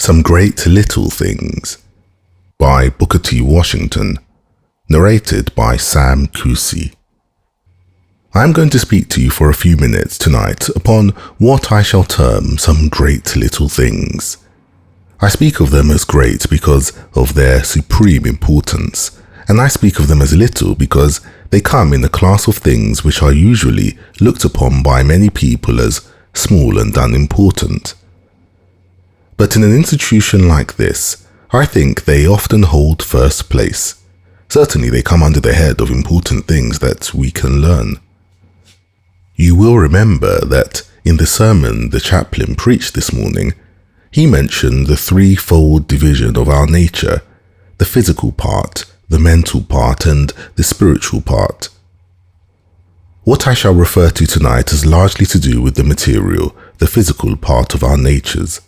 Some Great Little Things by Booker T. Washington, narrated by Sam Kusi. I am going to speak to you for a few minutes tonight upon what I shall term some great little things. I speak of them as great because of their supreme importance, and I speak of them as little because they come in the class of things which are usually looked upon by many people as small and unimportant. But in an institution like this, I think they often hold first place. Certainly they come under the head of important things that we can learn. You will remember that in the sermon the chaplain preached this morning, he mentioned the threefold division of our nature: the physical part, the mental part, and the spiritual part. What I shall refer to tonight has largely to do with the material, the physical part of our natures.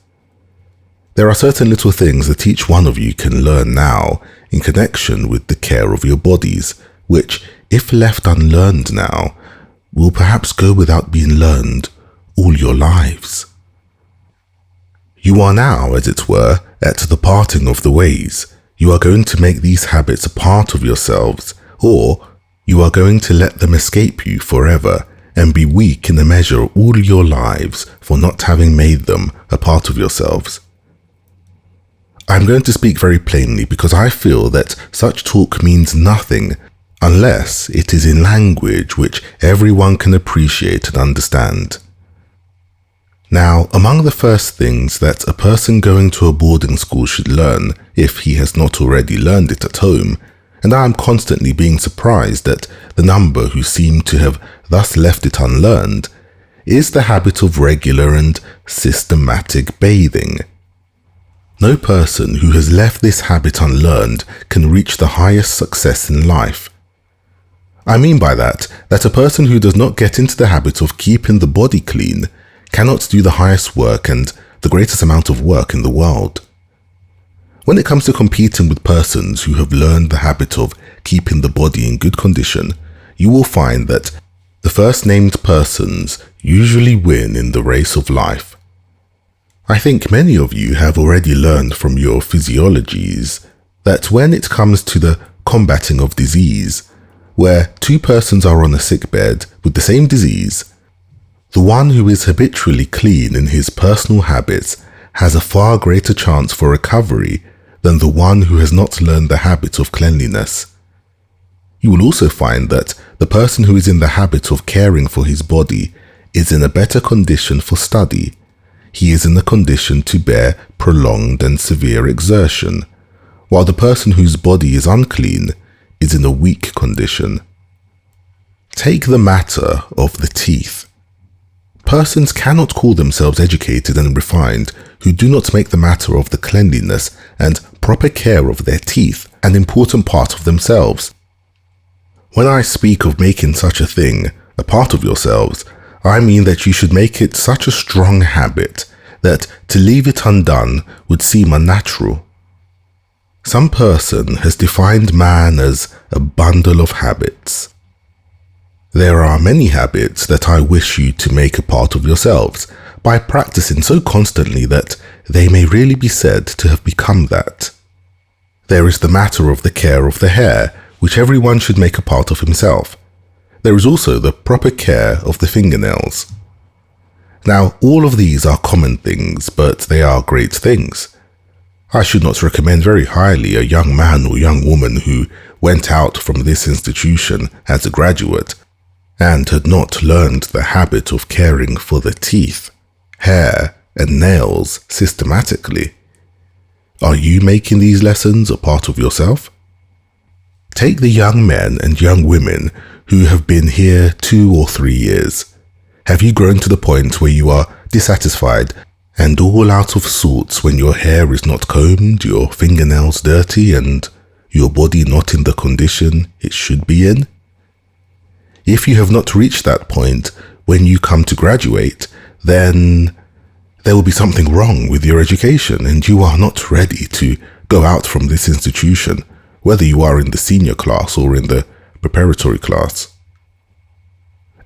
There are certain little things that each one of you can learn now in connection with the care of your bodies, which, if left unlearned now, will perhaps go without being learned all your lives. You are now, as it were, at the parting of the ways. You are going to make these habits a part of yourselves, or you are going to let them escape you forever and be weak in a measure all your lives for not having made them a part of yourselves. I'm going to speak very plainly because I feel that such talk means nothing unless it is in language which everyone can appreciate and understand. Now, among the first things that a person going to a boarding school should learn, if he has not already learned it at home, and I am constantly being surprised at the number who seem to have thus left it unlearned, is the habit of regular and systematic bathing. No person who has left this habit unlearned can reach the highest success in life. I mean by that a person who does not get into the habit of keeping the body clean cannot do the highest work and the greatest amount of work in the world. When it comes to competing with persons who have learned the habit of keeping the body in good condition, you will find that the first named persons usually win in the race of life. I think many of you have already learned from your physiologies that when it comes to the combating of disease, where two persons are on a sick bed with the same disease, the one who is habitually clean in his personal habits has a far greater chance for recovery than the one who has not learned the habit of cleanliness. You will also find that the person who is in the habit of caring for his body is in a better condition for study. He is in a condition to bear prolonged and severe exertion, while the person whose body is unclean is in a weak condition. Take the matter of the teeth. Persons cannot call themselves educated and refined who do not make the matter of the cleanliness and proper care of their teeth an important part of themselves. When I speak of making such a thing a part of yourselves, I mean that you should make it such a strong habit that to leave it undone would seem unnatural. Some person has defined man as a bundle of habits. There are many habits that I wish you to make a part of yourselves by practicing so constantly that they may really be said to have become that. There is the matter of the care of the hair, which everyone should make a part of himself. There is also the proper care of the fingernails. Now, all of these are common things, but they are great things. I should not recommend very highly a young man or young woman who went out from this institution as a graduate and had not learned the habit of caring for the teeth, hair, and nails systematically. Are you making these lessons a part of yourself? Take the young men and young women who have been here 2 or 3 years. Have you grown to the point where you are dissatisfied and all out of sorts when your hair is not combed, your fingernails dirty, and your body not in the condition it should be in? If you have not reached that point when you come to graduate, then there will be something wrong with your education and you are not ready to go out from this institution, whether you are in the senior class or in the preparatory class.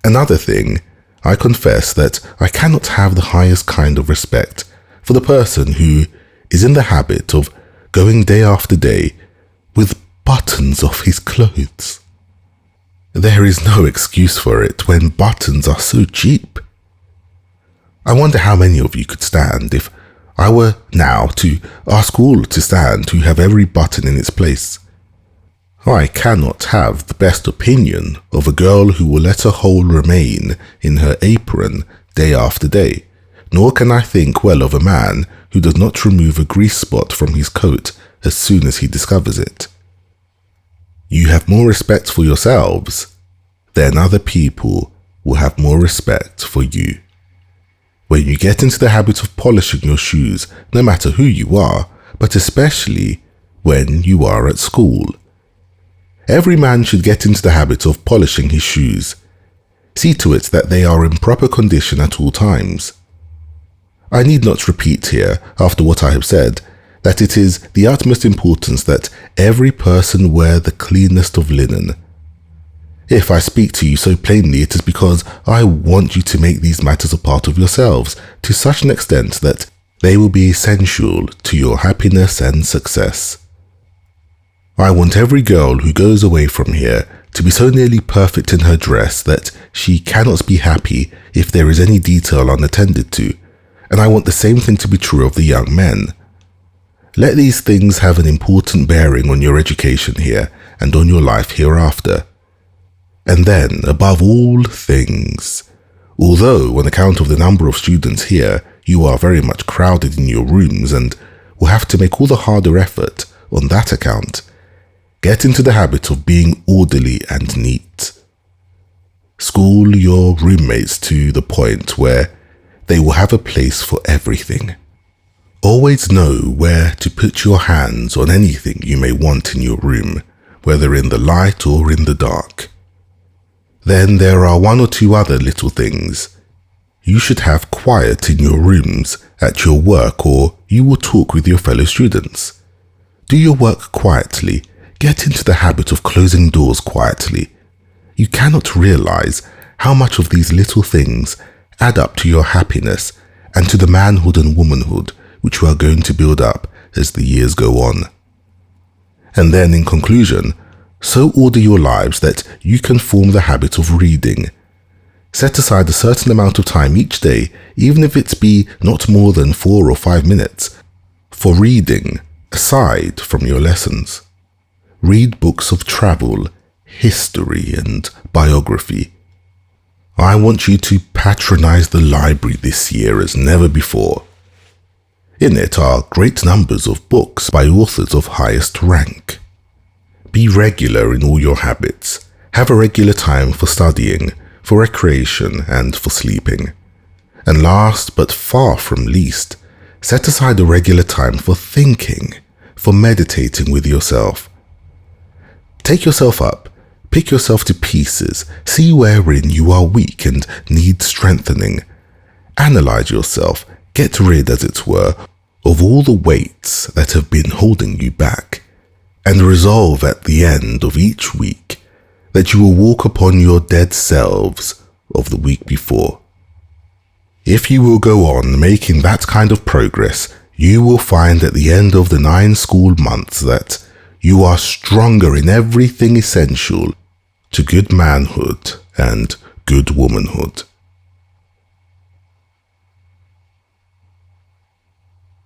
Another thing, I confess that I cannot have the highest kind of respect for the person who is in the habit of going day after day with buttons off his clothes. There is no excuse for it when buttons are so cheap. I wonder how many of you could stand if I were now to ask all to stand who have every button in its place. I cannot have the best opinion of a girl who will let a hole remain in her apron day after day, nor can I think well of a man who does not remove a grease spot from his coat as soon as he discovers it. You have more respect for yourselves, then other people will have more respect for you. When you get into the habit of polishing your shoes, no matter who you are, but especially when you are at school. Every man should get into the habit of polishing his shoes. See to it that they are in proper condition at all times. I need not repeat here, after what I have said, that it is the utmost importance that every person wear the cleanest of linen. If I speak to you so plainly, it is because I want you to make these matters a part of yourselves to such an extent that they will be essential to your happiness and success. I want every girl who goes away from here to be so nearly perfect in her dress that she cannot be happy if there is any detail unattended to, and I want the same thing to be true of the young men. Let these things have an important bearing on your education here and on your life hereafter. And then, above all things, although on account of the number of students here, you are very much crowded in your rooms and will have to make all the harder effort on that account, get into the habit of being orderly and neat. School your roommates to the point where they will have a place for everything. Always know where to put your hands on anything you may want in your room, whether in the light or in the dark. Then there are one or two other little things. You should have quiet in your rooms at your work, or you will talk with your fellow students. Do your work quietly. Get into the habit of closing doors quietly. You cannot realize how much of these little things add up to your happiness and to the manhood and womanhood which you are going to build up as the years go on. And then in conclusion, so order your lives that you can form the habit of reading. Set aside a certain amount of time each day, even if it be not more than 4 or 5 minutes, for reading aside from your lessons. Read books of travel, history, and biography. I want you to patronize the library this year as never before. In it are great numbers of books by authors of highest rank. Be regular in all your habits. Have a regular time for studying, for recreation, and for sleeping. And last but far from least, set aside a regular time for thinking, for meditating with yourself. Take yourself up, pick yourself to pieces, see wherein you are weak and need strengthening. Analyze yourself, get rid, as it were, of all the weights that have been holding you back, and resolve at the end of each week that you will walk upon your dead selves of the week before. If you will go on making that kind of progress, you will find at the end of the 9 school months that you are stronger in everything essential to good manhood and good womanhood.